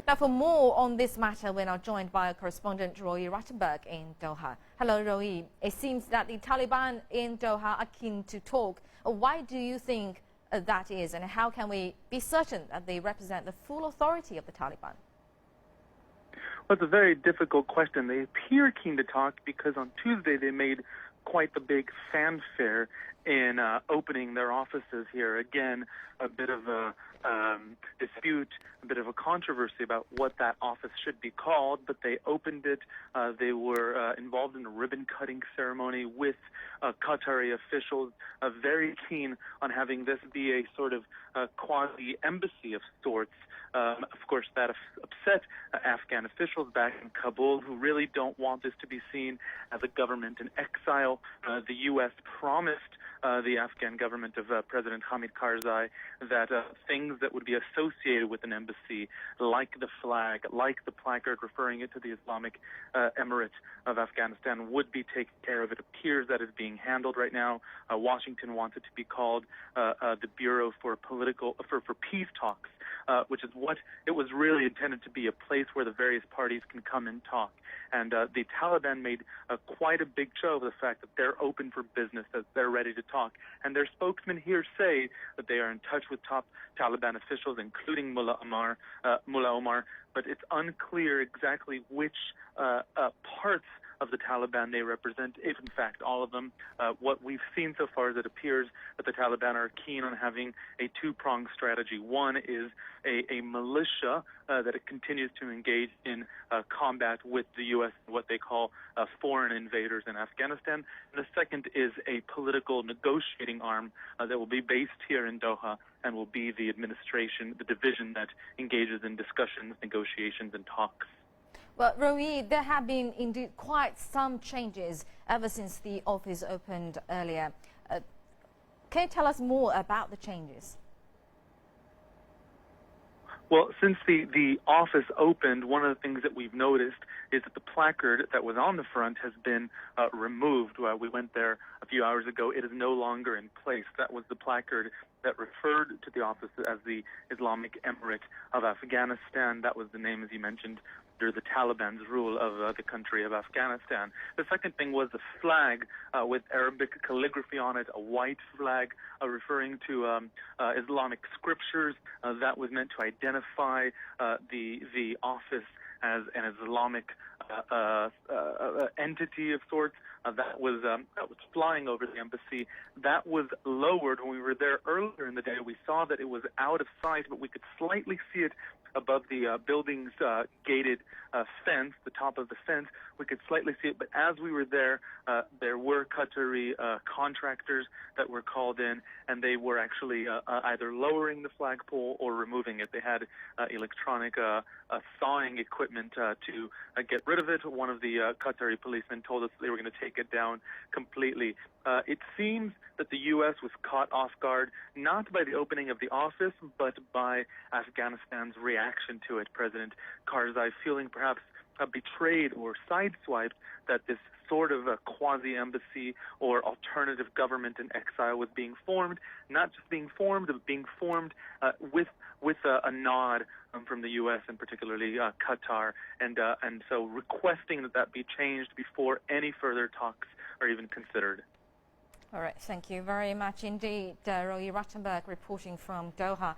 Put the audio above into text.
Now, for more on this matter, we're now joined by our correspondent Roee Ruttenberg in Doha. Hello, Roee. It seems that the Taliban in Doha are keen to talk. Why do you think that is, and how can we be certain that they represent the full authority of the Taliban? Well, it's a very difficult question. They appear keen to talk because on Tuesday they made quite the big fanfare in opening their offices here. Again, a bit of a dispute, a bit of a controversy about what that office should be called, but they opened it. They were involved in a ribbon-cutting ceremony with Qatari officials, very keen on having this be a sort of quasi-embassy of sorts. Of course, that upset Afghan officials back in Kabul, who really don't want this to be seen as a government in exile. The U.S. promised the Afghan government of President Hamid Karzai that things that would be associated with an embassy, like the flag, like the placard referring it to the Islamic Emirate of Afghanistan, would be taken care of. It appears that is being handled right now. Washington wants it to be called the Bureau for Peace Talks, which is what it was really intended to be, a place where the various parties can come and talk. And the Taliban made quite a big show of the fact that they're open for business, that they're ready to talk. And their spokesmen here say that they are in touch with top Taliban officials, including Mullah Omar, but it's unclear exactly which parts of the Taliban they represent, if in fact all of them. What we've seen so far is it appears that the Taliban are keen on having a two-pronged strategy. One is a militia that it continues to engage in combat with the U.S., what they call foreign invaders in Afghanistan. And the second is a political negotiating arm that will be based here in Doha and will be the administration, the division that engages in discussions, negotiations, and talks. Well, Roee, there have been indeed quite some changes ever since the office opened earlier. Can you tell us more about the changes? Well, since the office opened, one of the things that we've noticed is that the placard that was on the front has been removed. We went there a few hours ago. It is no longer in place. That was the placard that referred to the office as the Islamic Emirate of Afghanistan. That was the name, as you mentioned, under the Taliban's rule of the country of Afghanistan. The second thing was the flag with Arabic calligraphy on it, a white flag referring to Islamic scriptures. That was meant to identify the office as an Islamic entity of sorts. That was flying over the embassy. That was lowered when we were there earlier in the day. We saw that it was out of sight, but we could slightly see it above the building's gated fence, the top of the fence. We could slightly see it, but as we were there were Qatari contractors that were called in, and they were actually either lowering the flagpole or removing it. They had electronic sawing equipment to get rid of it. One of the Qatari policemen told us they were going to take it down completely. It seems that the U.S. was caught off guard, not by the opening of the office, but by Afghanistan's reaction to it. President Karzai feeling perhaps betrayed or sideswiped that this sort of a quasi-embassy or alternative government in exile was being formed, not just being formed, but being formed with a nod from the U.S. and particularly Qatar, and so requesting that be changed before any further talks are even considered. All right, thank you very much indeed, Roee Ruttenberg reporting from Doha.